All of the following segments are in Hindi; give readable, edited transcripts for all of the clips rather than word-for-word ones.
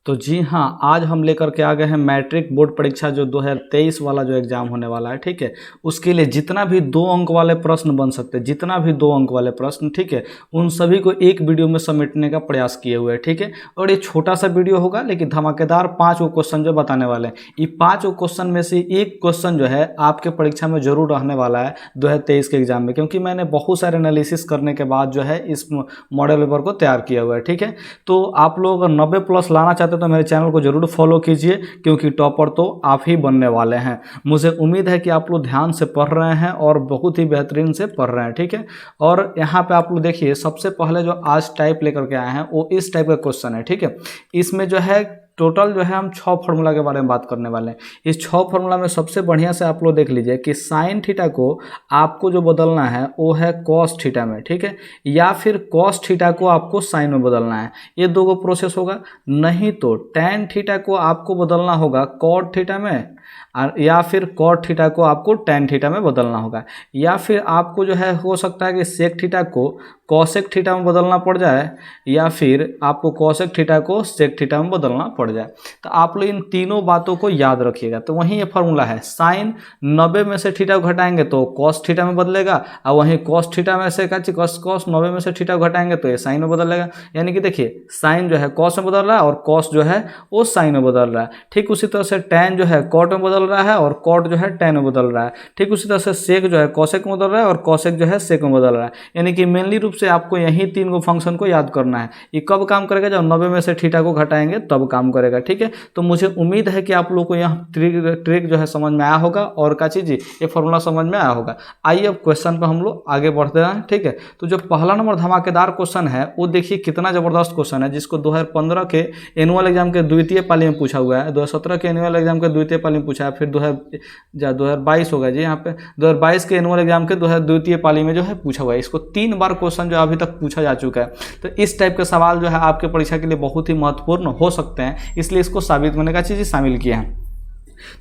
तो जी हाँ, आज हम लेकर के आ गए हैं मैट्रिक बोर्ड परीक्षा जो 2023 वाला जो एग्ज़ाम होने वाला है, ठीक है। उसके लिए जितना भी 2 अंक वाले प्रश्न बन सकते हैं, जितना भी 2 अंक वाले प्रश्न, ठीक है, उन सभी को एक वीडियो में समेटने का प्रयास किए हुए हैं, ठीक है। और ये छोटा सा वीडियो होगा लेकिन धमाकेदार 5 क्वेश्चन जो बताने वाले हैं। ये 5 क्वेश्चन में से एक क्वेश्चन जो है आपके परीक्षा में जरूर रहने वाला है 2023 के एग्जाम में, क्योंकि मैंने बहुत सारे एनालिसिस करने के बाद जो है इस मॉडल पेपर को तैयार किया हुआ है, ठीक है। तो आप लोग 90+ लाना चाहते तो मेरे चैनल को जरूर फॉलो कीजिए, क्योंकि टॉपर तो आप ही बनने वाले हैं। मुझे उम्मीद है कि आप लोग ध्यान से पढ़ रहे हैं और बहुत ही बेहतरीन से पढ़ रहे हैं, ठीक है। और यहाँ पे आप लोग देखिए, सबसे पहले जो आज टाइप लेकर के आए हैं वो इस टाइप का क्वेश्चन है, ठीक है। इसमें जो है टोटल जो है हम 6 फार्मूला के बारे में बात करने वाले हैं। इस 6 फार्मूला में सबसे बढ़िया से आप लोग देख लीजिए कि साइन थीटा को आपको जो बदलना है वो है कॉस थीटा में, ठीक है, या फिर कॉस थीटा को आपको साइन में बदलना है। ये दो गो प्रोसेस होगा। नहीं तो टैन थीटा को आपको बदलना होगा कॉट थीटा में, या फिर कॉट थीटा को आपको टैन थीटा में बदलना होगा, या फिर आपको जो है हो सकता है कि सेक थीटा को कॉसेक थीटा में बदलना पड़ जाए, या फिर आपको कॉसेक थीटा को सेक थीटा में बदलना पड़ जाए। तो आप लोग इन तीनों बातों को याद रखिएगा। तो वहीं ये फार्मूला है, साइन 90 में से थीटा को घटाएंगे तो कॉस थीटा में बदलेगा, और वहीं कॉस थीटा में से कॉस 90 में से थीटा को घटाएंगे तो ये साइन में बदलेगा। यानी कि देखिए, साइन जो है कॉस में बदल रहा है और कॉस जो है वो साइन में बदल रहा है। ठीक उसी तरह से टैन जो है कॉट में बदल रहा है और कॉट जो है टैन में बदल रहा है। ठीक उसी तरह से सेक जो है कॉसेक में बदल रहा है और कॉसेक जो है सेक में बदल रहा है। यानी कि मेनली रूप से आपको यही 3 गो फंक्शन को याद करना है। ये कब काम करेगा? जब 90 में से थीटा को घटाएंगे तब काम करेगा, ठीक है। तो मुझे उम्मीद है कि आप लोग को यह ट्रिक जो है समझ में आया होगा और क्या चीज़ ये फॉर्मूला समझ में आया होगा। आइए अब क्वेश्चन पर हम लोग आगे बढ़ते हैं, ठीक है। तो जो पहला नंबर धमाकेदार क्वेश्चन है वो देखिए कितना जबरदस्त क्वेश्चन है, जिसको 2015 के एनुअल एग्जाम के द्वितीय पाली में पूछा हुआ है, 2017 के एनुअल एग्जाम के द्वितीय पाली में पूछा है, फिर 2022 होगा जी, यहाँ पे 2022 के एनुअल एग्जाम के द्वितीय पाली में जो है पूछा हुआ है। इसको 3 बार क्वेश्चन जो अभी तक पूछा जा चुका है। तो इस टाइप के सवाल जो है आपके परीक्षा के लिए बहुत ही महत्वपूर्ण हो सकते हैं, इसलिए इसको साबित करने का चीज़ शामिल किया है।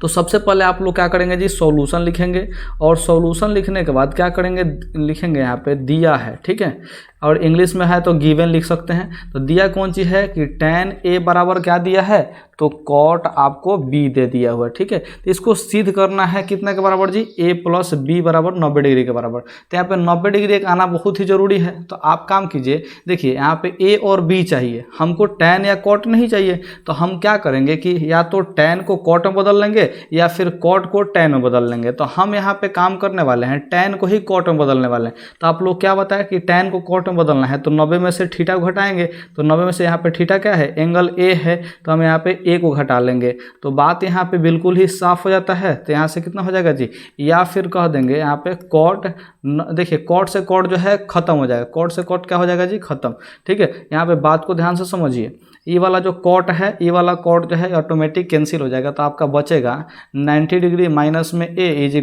तो सबसे पहले आप लोग क्या करेंगे जी, सॉल्यूशन लिखेंगे, और सॉल्यूशन लिखने के बाद क्या करेंगे, लिखेंगे यहाँ पे दिया है, ठीक है, और इंग्लिश में है तो गिवन लिख सकते हैं। तो दिया कौन सी है कि tan a बराबर क्या दिया है, तो cot आपको b दे दिया हुआ है, ठीक है। तो इसको सिद्ध करना है कितना के बराबर जी, a + b बराबर 90 डिग्री के बराबर। तो यहाँ पे 90 डिग्री एक आना बहुत ही जरूरी है। तो आप काम कीजिए, देखिए यहाँ पे a और b चाहिए, हमको tan या cot नहीं चाहिए। तो हम क्या करेंगे कि या तो tan को cot में बदल लेंगे या फिर cot को tan में बदल लेंगे। तो हम यहाँ पे काम करने वाले हैं tan को ही cot में बदलने वाले हैं। तो आप लोग क्या बताया कि tan को cot में बदलना है, तो 90 में से थीटा को घटाएंगे। तो 90 में से यहाँ पे थीटा क्या है, एंगल ए है, तो हम यहाँ पे ए को घटा लेंगे। तो बात यहाँ पे बिल्कुल ही साफ हो जाता है। तो यहाँ से कितना हो जाएगा जी, या फिर कह देंगे यहाँ पे कॉट, देखिए कॉट से कॉट जो है खत्म हो जाएगा, कॉट से कॉट क्या हो जाएगा जी, खत्म, ठीक है। यहाँ पे बात को ध्यान से समझिए, ये वाला जो कॉट है, ये वाला कॉट जो है ऑटोमेटिक कैंसिल हो जाएगा। तो आपका बचेगा 90 डिग्री माइनस में a =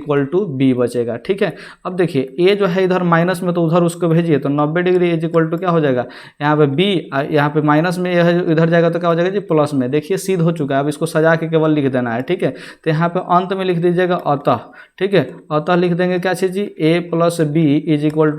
b बचेगा, ठीक है। अब देखिए a जो है इधर माइनस में, तो उधर उसको भेजिए, तो 90 डिग्री = क्या हो जाएगा, यहाँ पे b, यहाँ पे माइनस में इधर जाएगा तो क्या हो जाएगा जी, प्लस में। देखिए सिद्ध हो चुका है। अब इसको सजा के केवल लिख देना है, ठीक है। तो यहाँ पे अंत में लिख दीजिएगा अतः, ठीक है। अतः लिख देंगे क्या चीज़ जी, a + b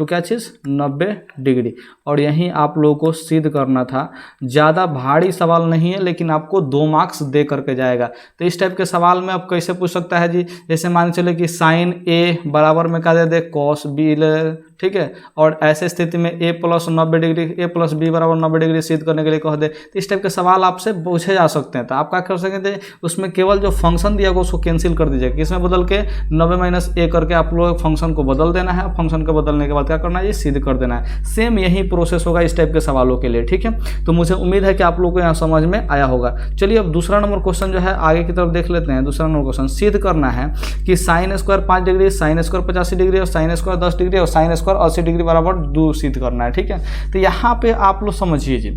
= क्या चीज़, 90 डिग्री। और यहीं आप लोगों को सिद्ध करना था। ज़्यादा भारी सवाल नहीं है, लेकिन आपको 2 मार्क्स दे करके जाएगा। तो इस टाइप के सवाल में आप कैसे पूछ सकता है जी, जैसे मान चले कि साइन a बराबर में क्या दे दे, कॉस b, ठीक है। और ऐसे स्थिति में a + 90 डिग्री, a + b बराबर 90 डिग्री सिद्ध करने के लिए कह दे। तो इस टाइप के सवाल आपसे पूछे जा सकते हैं। तो आप क्या कर सकते हैं, उसमें केवल जो फंक्शन दिया होगा उसको कैंसिल कर दीजिएगा, इसमें बदल के 90 - a करके आप लोग फंक्शन को बदल देना है। फंक्शन को बदलने के बाद क्या करना है, ये सिद्ध कर देना है। सेम यही प्रोसेस होगा इस टाइप के सवालों के लिए, ठीक है। तो मुझे उम्मीद है कि आप लोग को यहाँ समझ में आया होगा। चलिए अब दूसरा नंबर क्वेश्चन जो है आगे की तरफ देख लेते हैं। दूसरा नंबर क्वेश्चन सिद्ध करना है कि sin² 5 डिग्री, sin² 85 डिग्री और sin² 10 डिग्री और sin² 80 डिग्री बराबर 2 सिद्ध करना है, ठीक है। तो यहाँ पे आप लोग समझिए जी,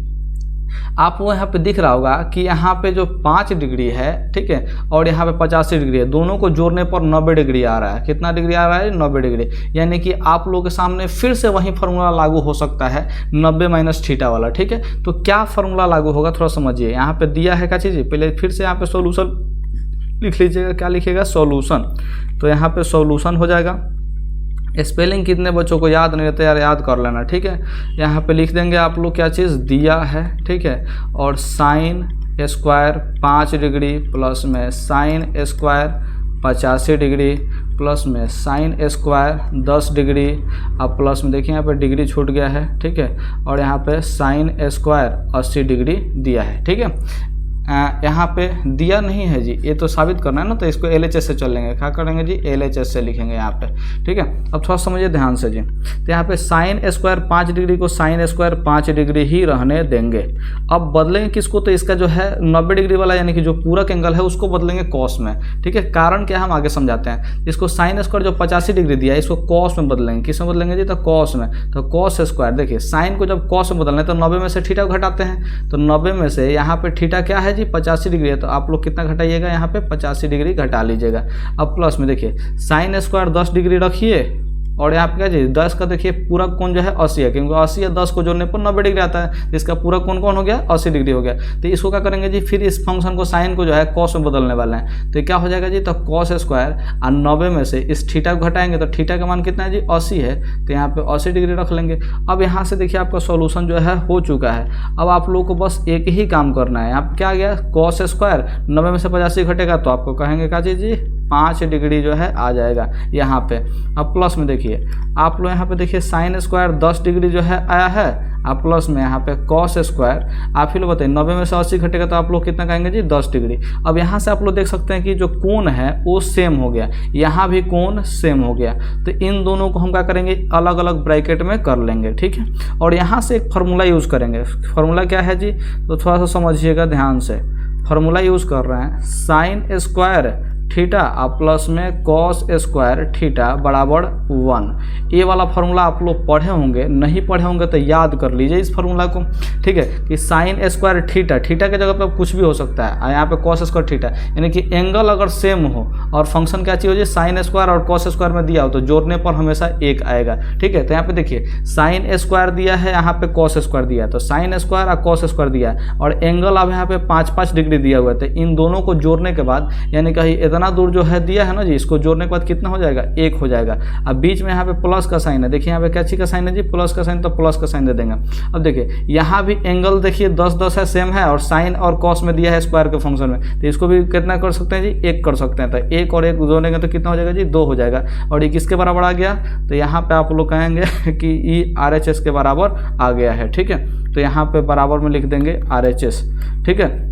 आपको यहाँ पे दिख रहा होगा कि यहाँ पे जो 5 डिग्री है, ठीक है, और यहाँ पे 85 डिग्री है, दोनों को जोड़ने पर 90 डिग्री आ रहा है। कितना डिग्री आ रहा है, 90 डिग्री। यानी कि आप लोगों के सामने फिर से वही फार्मूला लागू हो सकता है, 90 - थीटा वाला, ठीक है। तो क्या फार्मूला लागू होगा थोड़ा समझिए। यहाँ पे दिया है क्या चीज़, पहले फिर से यहाँ पे सॉल्यूशन लिख लीजिएगा। क्या लिखिएगा, सॉल्यूशन। तो यहाँ पे सॉल्यूशन हो जाएगा। स्पेलिंग कितने बच्चों को याद नहीं रहता यार, याद कर लेना, ठीक है। यहाँ पे लिख देंगे आप लोग क्या चीज़ दिया है, ठीक है, और साइन स्क्वायर 5 डिग्री प्लस में साइन स्क्वायर 85 डिग्री प्लस में साइन स्क्वायर 10 डिग्री। अब प्लस में देखिए यहाँ पे डिग्री छूट गया है, ठीक है, और यहाँ पे साइन स्क्वायर 80 डिग्री दिया है, ठीक है। यहाँ पे दिया नहीं है जी, ये तो साबित करना है ना, तो इसको LHS से चल लेंगे। क्या करेंगे जी, LHS से लिखेंगे यहाँ पे, ठीक है। अब थोड़ा समझिए ध्यान से जी, तो यहाँ पे साइन स्क्वायर 5 डिग्री को साइन स्क्वायर 5 डिग्री ही रहने देंगे। अब बदलेंगे किसको, तो इसका जो है 90 डिग्री वाला यानी कि जो पूरक एंगल है उसको बदलेंगे कॉस में, ठीक है। कारण क्या हम आगे समझाते हैं। इसको साइन स्क्वायर जो 85 डिग्री दिया है इसको कॉस में बदलेंगे। किस में बदलेंगे जी, तो कॉस में। तो कॉस स्क्वायर, देखिए साइन को जब कॉस में बदलना है तो 90 में से थीटा को घटाते हैं, तो 90 में से यहाँ पे थीटा क्या है जी 85 डिग्री है, तो आप लोग कितना घटाइएगा यहाँ पे 85 डिग्री घटा लीजिएगा। अब प्लस में देखिए साइन स्क्वायर 10 डिग्री रखिए और यहाँ पे क्या जी 10 का देखिए पूरक कोण जो है 80 है, क्योंकि 80 या 10 को जोड़ने पर 90 डिग्री आता है, इसका पूरक कोण कौन हो गया 80 डिग्री हो गया। तो इसको क्या करेंगे जी, फिर इस फंक्शन को साइन को जो है कॉस में बदलने वाले हैं, तो क्या हो जाएगा जी, तो कॉस स्क्वायर और 90 में से इस थीटा को घटाएंगे तो थीटा का मान कितना है जी 80 है, तो यहाँ पे 80 डिग्री रख लेंगे। अब यहाँ से देखिए आपका सॉल्यूशन जो है हो चुका है। अब आप लोगों को बस एक ही काम करना है, यहाँ पे क्या आ गया कॉस स्क्वायर 90 में से 85 घटेगा तो आपको कहेंगे क्या चीज़ जी 5 डिग्री जो है आ जाएगा यहाँ पे। अब प्लस में देखिए आप लोग यहाँ पे देखिए साइन स्क्वायर 10 डिग्री जो है आया है, आप प्लस में यहाँ पे कॉस स्क्वायर, आप फिर बताइए 90 में से 80 घटेगा तो आप लोग कितना कहेंगे जी 10 डिग्री। अब यहाँ से आप लोग देख सकते हैं कि जो कोण है वो सेम हो गया, यहाँ भी कोण सेम हो गया, तो इन दोनों को हम क्या करेंगे अलग अलग ब्रैकेट में कर लेंगे, ठीक है। और यहाँ से एक फार्मूला यूज़ करेंगे। फार्मूला क्या है जी, तो थोड़ा सा समझिएगा ध्यान से। फार्मूला यूज़ कर रहे हैं साइन स्क्वायर थीटा और प्लस में कॉस स्क्वायर थीटा बराबर 1। ये वाला फार्मूला आप लोग पढ़े होंगे, नहीं पढ़े होंगे तो याद कर लीजिए इस फार्मूला को, ठीक है, कि साइन स्क्वायर थीटा, थीटा के जगह पे कुछ भी हो सकता है, यहाँ पे कॉस स्क्वायर थीटा, यानी कि एंगल अगर सेम हो और फंक्शन क्या चीज़ हो जाए साइन स्क्वायर और कॉस स्क्वायर में दिया हो तो जोड़ने पर हमेशा 1 आएगा, ठीक है। तो यहाँ पे देखिए साइन स्क्वायर दिया है, यहाँ पे कॉस स्क्वायर दिया है, तो साइन स्क्वायर और कॉस स्क्वायर दिया है और एंगल अब यहाँ पे 5-5 डिग्री दिया हुआ है, तो इन दोनों को जोड़ने के बाद यानी कि इतना दूर जो है दिया है ना जी, इसको जोड़ने के बाद कितना हो जाएगा 1 हो जाएगा। अब बीच में यहाँ पे प्लस का साइन है, देखिए यहाँ पे क्या चीज़ का साइन है जी प्लस का साइन, तो प्लस का साइन दे देंगे। अब देखिए यहाँ भी एंगल देखिए 10-10 है सेम है और साइन और कॉस में दिया है स्क्वायर के फंक्शन में, तो इसको भी कितना कर सकते हैं जी 1 कर सकते हैं, तो 1 और 1 जोड़ेंगे तो कितना हो जाएगा जी 2 हो जाएगा। और ये किसके बराबर आ गया, तो यहाँ पे आप लोग कहेंगे कि ये RHS के बराबर आ गया है, ठीक है। तो यहाँ पे बराबर में लिख देंगे RHS, ठीक है।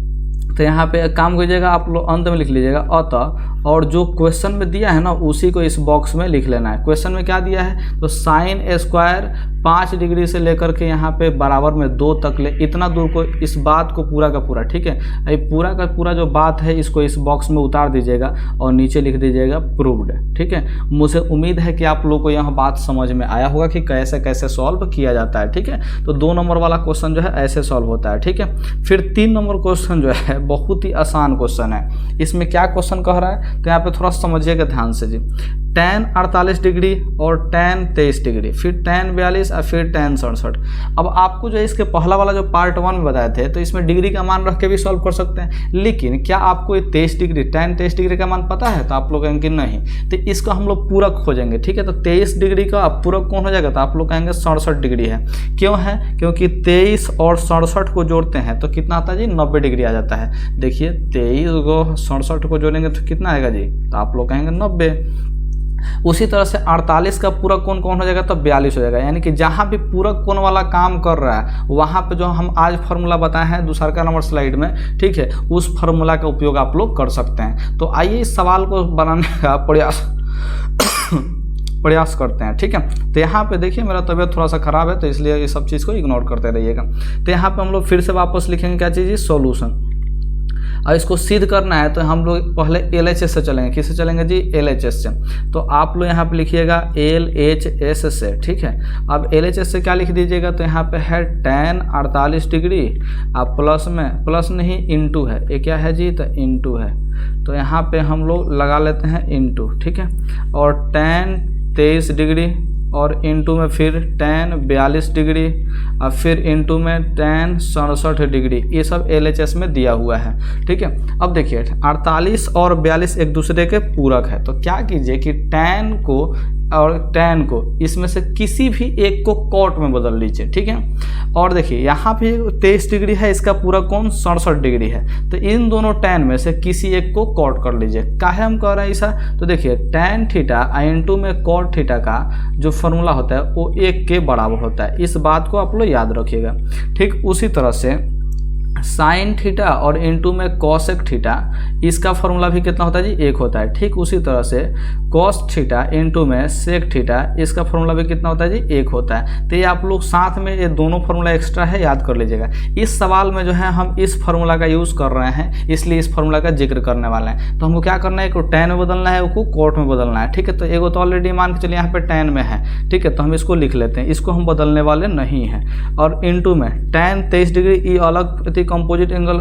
तो यहाँ पे काम कीजिएगा आप लोग अंत में लिख लीजिएगा अतः, और जो क्वेश्चन में दिया है ना उसी को इस बॉक्स में लिख लेना है। क्वेश्चन में क्या दिया है, तो साइन स्क्वायर 5 डिग्री से लेकर के यहाँ पे बराबर में 2 तक ले, इतना दूर को इस बात को पूरा का पूरा, ठीक है। ये पूरा का पूरा जो बात है इसको इस बॉक्स में उतार दीजिएगा और नीचे लिख दीजिएगा प्रूव्ड, ठीक है। मुझे उम्मीद है कि आप लोग को यह बात समझ में आया होगा कि कैसे कैसे सॉल्व किया जाता है, ठीक है। तो 2 नंबर वाला क्वेश्चन जो है ऐसे सॉल्व होता है, ठीक है। फिर 3 नंबर क्वेश्चन जो है बहुत ही आसान क्वेश्चन है। इसमें क्या क्वेश्चन कह रहा है, तो यहाँ पे थोड़ा समझिएगा ध्यान से जी। tan 48 डिग्री और tan 23 डिग्री, फिर tan 42 और फिर tan 67। अब आपको जो है इसके पहला वाला जो पार्ट 1 में बताए थे तो इसमें डिग्री का मान रख के भी सॉल्व कर सकते हैं, लेकिन क्या आपको ये 23 डिग्री tan 23 डिग्री का मान पता है, तो आप लोग कहेंगे नहीं, तो इसका हम लोग पूरक खोजेंगे, ठीक है। तो 23 डिग्री का पूरक कौन हो जाएगा, तो आप लोग कहेंगे 67 डिग्री है। क्यों है, क्योंकि 23 और 67 को जोड़ते हैं तो कितना आता है जी 90 डिग्री आ जाता है। देखिए 23 को 67 को जोड़ेंगे तो कितना आएगा जी, तो आप लोग कहेंगे 90। उसी तरह से 48 का पूरक कोण कौन हो जाएगा, तो 42 हो जाएगा। यानी कि जहाँ भी पूरक कोण वाला काम कर रहा है वहाँ पे जो हम आज फार्मूला बताए हैं दूसरा का नंबर स्लाइड में, ठीक है, उस फार्मूला का उपयोग आप लोग कर सकते हैं। तो आइए इस सवाल को बनाने का प्रयास करते हैं, ठीक है। तो यहाँ पे देखिए मेरा तबीयत थोड़ा सा ख़राब है तो इसलिए ये सब चीज़ को इग्नोर करते रहिएगा। तो यहाँ पे हम लोग फिर से वापस लिखेंगे क्या चीज़, सॉल्यूशन। और इसको सिद्ध करना है तो हम लोग पहले LHS से चलेंगे। किससे चलेंगे जी, LHS से। तो आप लोग यहाँ पे लिखिएगा LHS से, ठीक है। अब LHS से क्या लिख दीजिएगा, तो यहाँ पे है tan 48 डिग्री, आप प्लस में प्लस नहीं इंटू है, ये क्या है जी, तो इंटू है, तो यहाँ पे हम लोग लगा लेते हैं इंटू, ठीक है। और tan 23 डिग्री और इंटू में फिर tan 42 डिग्री और फिर इंटू में tan 67 डिग्री, ये सब LHS में दिया हुआ है, ठीक है। अब देखिए 48 और 42 एक दूसरे के पूरक है, तो क्या कीजिए कि tan को और tan को, इसमें से किसी भी एक को cot में बदल लीजिए, ठीक है। और देखिए यहाँ पे 23 डिग्री है, इसका पूरा कोण 67 डिग्री है, तो इन दोनों tan में से किसी एक को cot कर लीजिए। काहे हम कह रहे हैं ऐसा, तो देखिए tan थीटा इंटू में cot थीटा का जो फॉर्मूला होता है वो 1 के बराबर होता है, इस बात को आप लोग याद रखिएगा। ठीक उसी तरह से साइन थीटा और इंटू में कॉसेक थीटा, इसका फॉर्मूला भी कितना होता है जी, 1 होता है। ठीक उसी तरह से कॉस थीटा इंटू में सेक थीटा, इसका फॉर्मूला भी कितना होता है जी, 1 होता है। तो ये आप लोग साथ में ये दोनों फार्मूला एक्स्ट्रा है, याद कर लीजिएगा। इस सवाल में जो है हम इस फार्मूला का यूज़ कर रहे हैं, इसलिए इस फार्मूला का जिक्र करने वाले हैं। तो हमको क्या करना है, एक को tan में बदलना है, एक को cot में बदलना है, ठीक है। तो एगो तो ऑलरेडी मान के चलिए यहाँ पे tan में है, ठीक है, तो हम इसको लिख लेते हैं, इसको हम बदलने वाले नहीं हैं। और इंटू में tan 23 डिग्री, ई अलग कंपोजिट एंगल,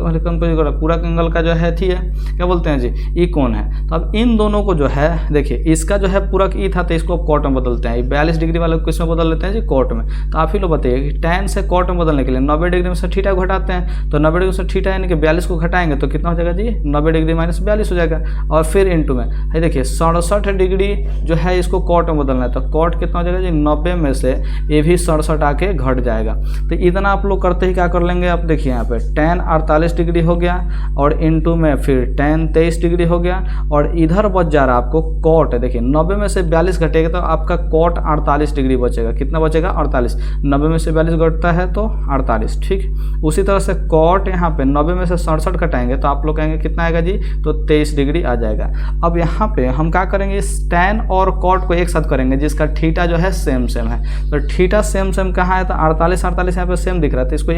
पूरा एंगल का जो है थी है, क्या बोलते हैं जी, ई कोण है। तो अब इन दोनों को जो है देखिए, इसका जो है पूरक ई था तो इसको अब cot में बदलते हैं, 42 डिग्री वाले को किस में बदल लेते हैं जी, cot में। तो आप ही लोग बताइए कि tan से cot में बदलने के लिए 90 डिग्री में से थीटा को घटाते हैं, तो 90 डिग्री से थीटा यानी कि 42 को घटाएंगे तो कितना हो जाएगा जी, 90 डिग्री माइनस 42 हो जाएगा। और फिर इंटू में है, देखिए 67 डिग्री जो है इसको cot में बदलना है, तो cot कितना हो जाएगा जी, 90 में से ये भी 67 आके घट जाएगा। तो इतना आप लोग करते ही क्या कर लेंगे, आप देखिए यहाँ पे tan 48 डिग्री हो गया, और इंटू में फिर tan 23 डिग्री हो गया, और इधर बच जा रहा है आपको cot। देखिए 90 में से 42 घटेगा तो आपका cot 48 डिग्री बचेगा, कितना बचेगा, 48। 90 में से 42 घटता है तो 48, ठीक। उसी तरह से cot यहाँ पे 90 में से 67 घटाएंगे तो आप लोग कहेंगे कितना आएगा जी, तो 23 डिग्री आ जाएगा। अब यहाँ पे हम क्या करेंगे, इस tan और cot को एक साथ करेंगे, जिसका थीटा जो है सेम है। तो थीटा सेम कहाँ है, तो 48 यहाँ पे सेम दिख रहा है, तो इसको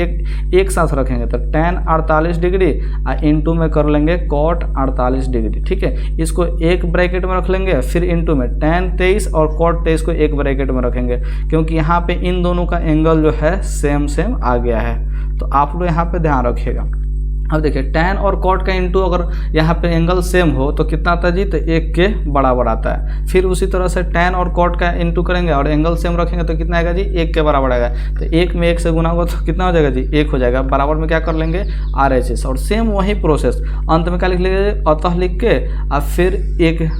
एक साथ रखेंगे, तो tan 48 डिग्री इंटू में कर लेंगे cot 48 डिग्री, ठीक है। इसको एक ब्रैकेट में रख लेंगे, फिर इंटू में tan 23 और cot 23 को एक ब्रैकेट में रखेंगे, क्योंकि यहाँ पे इन दोनों का एंगल जो है सेम आ गया है। तो आप लोग यहाँ पे ध्यान रखिएगा। अब देखिए tan और cot का इंटू अगर यहाँ पे एंगल सेम हो तो कितना आता है जी, तो 1 के बराबर आता है। फिर उसी तरह से tan और cot का इंटू करेंगे और एंगल सेम रखेंगे तो कितना आएगा जी, 1 के बराबर आएगा। तो 1 में 1 से गुना होगा तो कितना हो जाएगा जी, 1 हो जाएगा। बराबर में क्या कर लेंगे, RHS, और सेम वही प्रोसेस अंत में क्या लिख लेंगे, अतः लिख के और फिर एक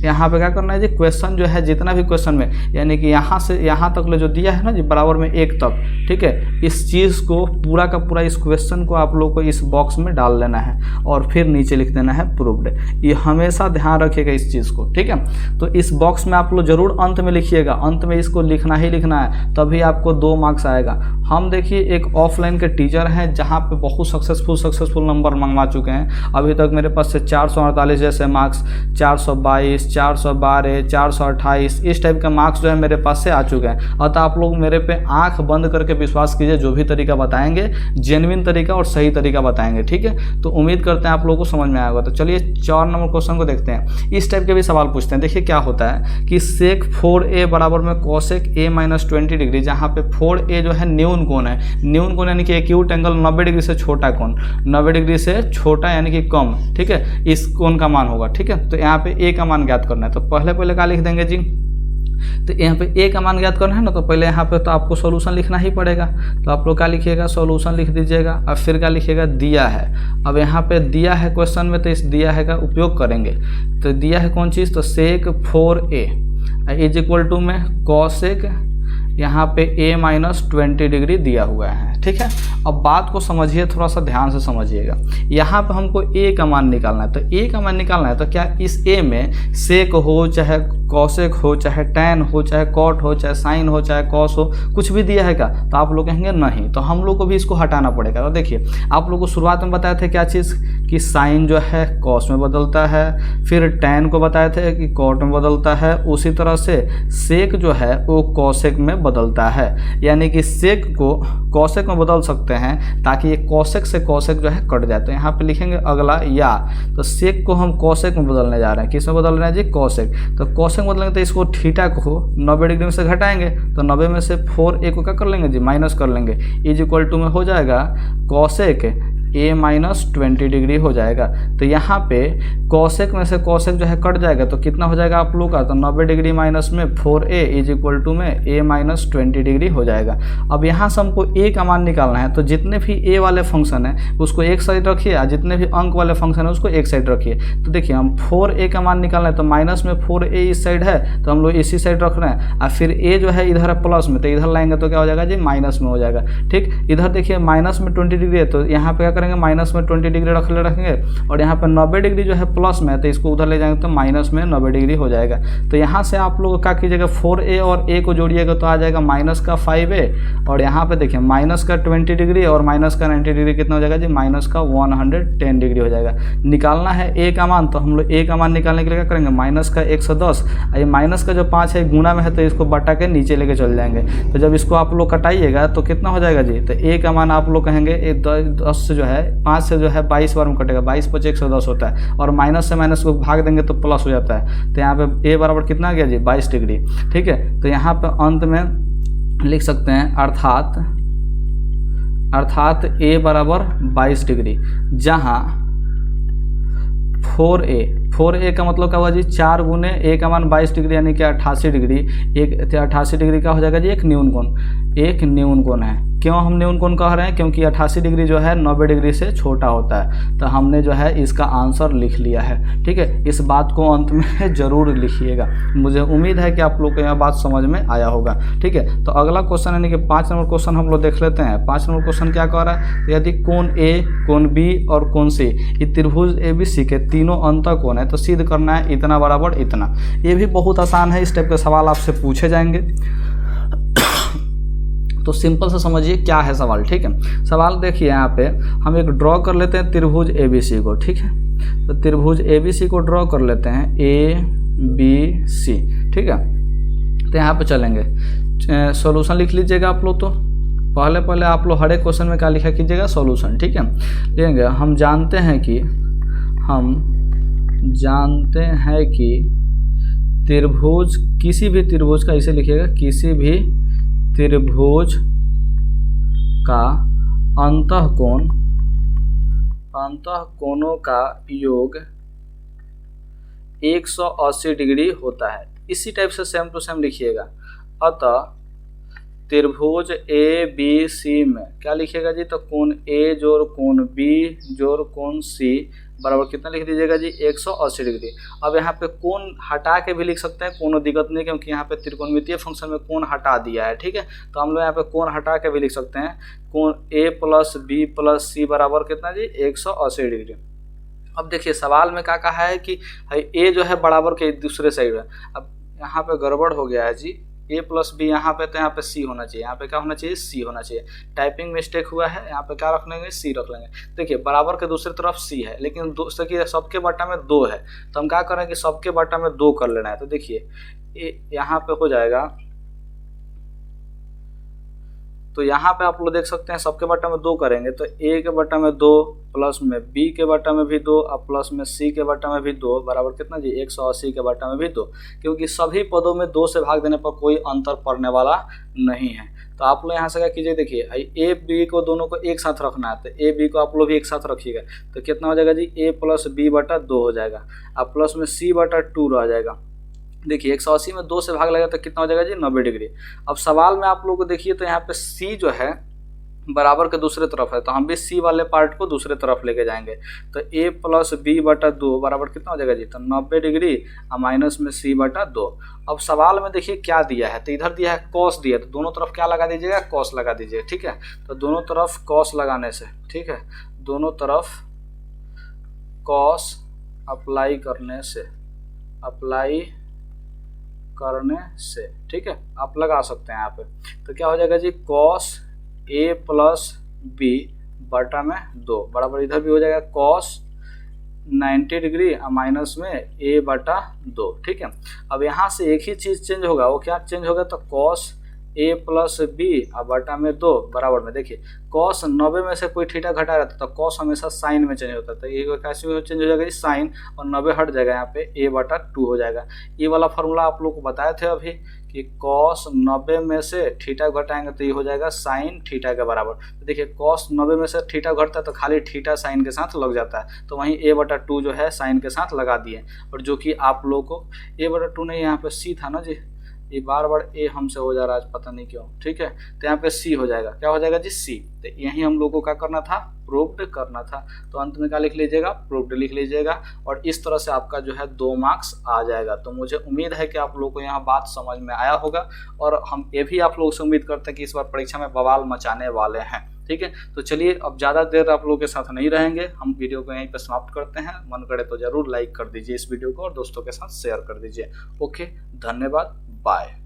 यहाँ पे क्या करना है जी, क्वेश्चन जो है जितना भी क्वेश्चन में, यानी कि यहाँ से यहाँ तक जो दिया है ना जी, बराबर में 1 तक, ठीक है, इस चीज़ को पूरा का पूरा इस क्वेश्चन को आप लोग को इस बॉक्स में डाल लेना है और फिर नीचे लिख देना है प्रूव्ड। ये हमेशा ध्यान रखिएगा इस चीज़ को, ठीक है। तो इस बॉक्स में आप लोग जरूर अंत में लिखिएगा, अंत में इसको लिखना ही लिखना है, तभी आपको 2 मार्क्स आएगा। हम देखिए एक ऑफलाइन के टीचर हैं जहाँ पे बहुत सक्सेसफुल नंबर मंगवा चुके हैं। अभी तक मेरे पास से 448 जैसे मार्क्स, 422, 412, 428 इस टाइप के मार्क्स जो है मेरे पास से आ चुके हैं। अतः आप लोग मेरे पे आंख बंद करके विश्वास कीजिए, जो भी तरीका बताएंगे जेन्युइन तरीका और सही तरीका बताएंगे, ठीक है। तो उम्मीद करते हैं आप लोगों को समझ में आएगा। तो चलिए 4 नंबर क्वेश्चन को देखते हैं। इस टाइप के भी सवाल पूछते हैं। देखिए क्या होता है कि सेक 4a बराबर में कॉसेक a माइनस 20 डिग्री, जहाँ पे 4a जो है न्यून कोण है, न्यून कोण यानी कि एक्यूट एंगल 90 डिग्री से छोटा कोण, 90 डिग्री से छोटा यानी कि कम, ठीक है, इस कोण का मान होगा, ठीक है। तो यहाँ पे a का मान ज्ञात करना है, तो पहले क्या लिख देंगे जी, तो यहाँ पे a का मान ज्ञात करना है ना, तो पहले यहाँ पे तो आपको सॉल्यूशन लिखना ही पड़ेगा। तो आप लोग क्या लिखिएगा, सॉल्यूशन लिख दीजिएगा, अब फिर क्या लिखिएगा, दिया है। अब यहाँ पे दिया है क्वेश्चन में, तो इस दिया है का उपयोग करेंगे। तो दिया है कौन चीज़, तो सेक 4a इज इक्वल टू में कॉसेक यहाँ पे a माइनस 20 डिग्री दिया हुआ है, ठीक है। अब बात को समझिए, थोड़ा सा ध्यान से समझिएगा। यहाँ पे हमको a का मान निकालना है, तो a का मान निकालना है तो क्या इस a में सेक हो, चाहे कॉसेक हो, चाहे tan हो, चाहे cot हो, चाहे साइन हो, चाहे cos हो, कुछ भी दिया है क्या, तो आप लोग कहेंगे नहीं। तो हम लोग को भी इसको हटाना पड़ेगा। तो देखिए आप लोग को शुरुआत में बताए थे क्या चीज़, कि साइन जो है cos में बदलता है, फिर tan को बताए थे कि cot में बदलता है, उसी तरह से सेक जो है वो कॉसेक में बदलता है, यानी कि सेक को कॉसेक में बदल सकते हैं ताकि ये कॉसेक से कॉसेक जो है कट जाए। तो यहाँ पे लिखेंगे अगला या, तो सेक को हम कॉसेक में बदलने जा रहे हैं। किस में बदल रहे हैं जी, कॉसेक। तो कॉसेक में बदलेंगे तो इसको थीटा को 90 डिग्री में से घटाएंगे, तो 90 में से 4a को क्या कर लेंगे जी, माइनस कर लेंगे, इज इक्वल टू में हो जाएगा कॉसेक ए माइनस 20 डिग्री हो जाएगा। तो यहाँ पे कॉसेक में से कॉसेक जो है कट जाएगा, तो कितना हो जाएगा आप लोग का, तो 90 डिग्री माइनस में 4a इज इक्वल टू में a माइनस 20 डिग्री हो जाएगा। अब यहाँ से हमको a का मान निकालना है, तो जितने भी a वाले फंक्शन है उसको एक साइड रखिए और जितने भी अंक वाले फंक्शन है उसको एक साइड रखिए। तो देखिए हम 4a का मान निकालना है, तो माइनस में 4a इस साइड है तो हम लोग इसी साइड रख रहे हैं, और फिर a जो है इधर है प्लस में, तो इधर लाएंगे तो क्या हो जाएगा जी, माइनस में हो जाएगा। ठीक, इधर देखिए माइनस में 20 डिग्री है, तो यहाँ पे क्या करेंगे, माइनस में 20 डिग्री रखेंगे, और यहाँ पे 90 डिग्री जो है प्लस में है, तो इसको उधर ले जाएंगे तो माइनस में 90 डिग्री हो जाएगा। तो यहाँ से आप लोग क्या कीजिएगा, 4a और a को जोड़िएगा तो आ जाएगा माइनस का 5a, और यहाँ पे देखिए माइनस का 20 डिग्री और माइनस का 90 डिग्री कितना हो जाएगा जी, माइनस का 110 डिग्री हो जाएगा। निकालना है a का मान, तो हम लोग a का मान निकालने के लिए क्या करेंगे, माइनस का 110, ये माइनस का जो 5 है गुना में है, तो इसको बटा के नीचे लेके चल जाएंगे। तो जब इसको आप लोग कटाइएगा तो कितना हो जाएगा जी, तो a का मान आप लोग कहेंगे 10 से जो है 5 से जो है 22 बार में कटेगा, 22 × 5 = 110 होता है, और माइनस से माइनस को भाग देंगे तो प्लस हो जाता है। तो यहाँ पे a बराबर कितना आ गया जी, 22 डिग्री। ठीक है, तो यहाँ पे अंत में लिख सकते हैं अर्थात a बराबर 22 डिग्री, जहाँ 4a का मतलब क्या हुआ जी, 4 गुने a का मान 22 डिग्री यानी कि 88 डिग्री। 88 डिग्री का हो जाएगा जी एक न्यून कोण है। क्यों हम न्यून कोण कह रहे हैं, क्योंकि 88 डिग्री जो है 90 डिग्री से छोटा होता है। तो हमने जो है इसका आंसर लिख लिया है। ठीक है, इस बात को अंत में ज़रूर लिखिएगा, मुझे उम्मीद है कि आप लोग को यह बात समझ में आया होगा। ठीक है, तो अगला क्वेश्चन यानी कि 5 नंबर क्वेश्चन हम लोग देख लेते हैं। 5 नंबर क्वेश्चन क्या कह रहा है, यदि कोण A, कोण B और कोण C ये त्रिभुज ABC के तीनों अंतः कोण है तो सिद्ध करना है इतना बराबर इतना। ये भी बहुत आसान है, इस टाइप के सवाल आपसे पूछे जाएंगे, तो सिंपल से समझिए क्या है सवाल। ठीक है, सवाल देखिए यहाँ पे हम एक ड्रॉ कर लेते हैं त्रिभुज ABC को। ठीक है, तो त्रिभुज ABC को ड्रॉ कर लेते हैं ABC। ठीक है, तो यहाँ पे चलेंगे, सॉल्यूशन लिख लीजिएगा आप लोग। तो पहले आप लोग हर एक क्वेश्चन में क्या लिखा कीजिएगा, सॉल्यूशन। ठीक है, लेंगे हम जानते हैं कि त्रिभुज, किसी भी त्रिभुज का इसे लिखिएगा, किसी भी त्रिभुज का अंतःकोणों का योग 180 डिग्री होता है। इसी टाइप से सेम टू सेम लिखिएगा। अतः त्रिभुज ABC में क्या लिखिएगा जी, तो कोण A जोड़ कोण B जोड़ कोण C बराबर कितना लिख दीजिएगा जी, 180 डिग्री। अब यहाँ पे कोण हटा के भी लिख सकते हैं, कोनो दिक्कत नहीं, क्योंकि यहाँ पे त्रिकोणमितीय फंक्शन में कोण हटा दिया है। ठीक है, तो हम लोग यहाँ पे कोण हटा के भी लिख सकते हैं, कोण A + B + C बराबर कितना जी, 180 डिग्री। अब देखिए सवाल में क्या कहा है कि A जो है बराबर के दूसरे साइड है। अब यहाँ पे गड़बड़ हो गया है जी, A + B यहाँ पे, तो यहाँ पे C होना चाहिए, यहाँ पे क्या होना चाहिए, C होना चाहिए। टाइपिंग मिस्टेक हुआ है, यहाँ पे क्या रख लेंगे, C रख लेंगे। देखिए बराबर के दूसरी तरफ C है, लेकिन सबके बट्टा में 2 है, तो हम क्या करें कि सबके बट्टा में 2 कर लेना है। तो देखिए यहाँ पे हो जाएगा, तो यहाँ पे आप लोग देख सकते हैं सबके बट्टा में 2 करेंगे तो A के बट्टा में 2 प्लस में B के बट्टा में भी 2 और प्लस में C के बट्टा में भी 2 बराबर कितना जी, 180 के बट्टा में भी 2, क्योंकि सभी पदों में 2 से भाग देने पर कोई अंतर पड़ने वाला नहीं है। तो आप लोग यहाँ से क्या कीजिए, देखिए A B को दोनों को एक साथ रखना है, तो A B को आप लोग भी एक साथ रखिएगा, तो कितना हो जाएगा जी, A + B बटा 2 हो जाएगा, अब प्लस में C बटा 2 रह जाएगा। देखिए 180 में 2 से भाग लगेगा तो कितना हो जाएगा जी, 90 डिग्री। अब सवाल में आप लोग को देखिए, तो यहाँ पे C जो है बराबर के दूसरे तरफ है, तो हम भी C वाले पार्ट को दूसरे तरफ लेके जाएंगे। तो A + B बटा 2 बराबर कितना हो जाएगा जी, तो 90 डिग्री और माइनस में C बटा 2। अब सवाल में देखिए क्या दिया है, तो इधर दिया है कॉस दिया है, तो दोनों तरफ क्या लगा दीजिएगा, कॉस लगा दीजिएगा। ठीक है, तो दोनों तरफ कॉस लगाने से, ठीक है, दोनों तरफ कॉस अप्लाई करने से, ठीक है, आप लगा सकते हैं यहाँ पे। तो क्या हो जाएगा जी, cos A + B बटा में 2 बराबर, इधर भी हो जाएगा cos 90 डिग्री और माइनस में A बटा 2। ठीक है, अब यहाँ से एक ही चीज़ चेंज होगा, वो क्या चेंज होगा, तो cos A + B और बटा में 2 बराबर में, देखिए cos 90 में से कोई थीटा घटा रहता है तो cos हमेशा साइन में चेंज होता है, तो ये कैसे चेंज हो जाएगा, साइन और 90 हट जाएगा, यहाँ पे A बटा 2 हो जाएगा। ये वाला फार्मूला आप लोग को बताए थे अभी कि cos 90 में से थीटा घटाएंगे तो ये हो जाएगा साइन थीटा के बराबर। तो देखिए cos 90 में से थीटा घटता है तो खाली थीटा साइन के साथ लग जाता है, तो वहीं a/2 जो है साइन के साथ लगा दिए। और जो कि आप लोग को a/2 नहीं, यहाँ पे c था ना जी, ये बार बार ए हमसे हो जा रहा है पता नहीं क्यों, ठीक है। तो यहाँ पे सी हो जाएगा, क्या हो जाएगा जी सी। तो यही हम लोग को क्या करना था, प्रूव्ड करना था। तो अंत में क्या लिख लीजिएगा, प्रूव्ड लिख लीजिएगा। और इस तरह से आपका जो है 2 मार्क्स आ जाएगा। तो मुझे उम्मीद है कि आप लोग को यहाँ बात समझ में आया होगा, और हम ये भी आप लोगों से उम्मीद करते हैं कि इस बार परीक्षा में बवाल मचाने वाले हैं, ठीक है। तो चलिए अब ज़्यादा देर आप लोगों के साथ नहीं रहेंगे, हम वीडियो को यहीं पे समाप्त करते हैं। मन करे तो जरूर लाइक कर दीजिए इस वीडियो को और दोस्तों के साथ शेयर कर दीजिए। ओके, धन्यवाद, बाय।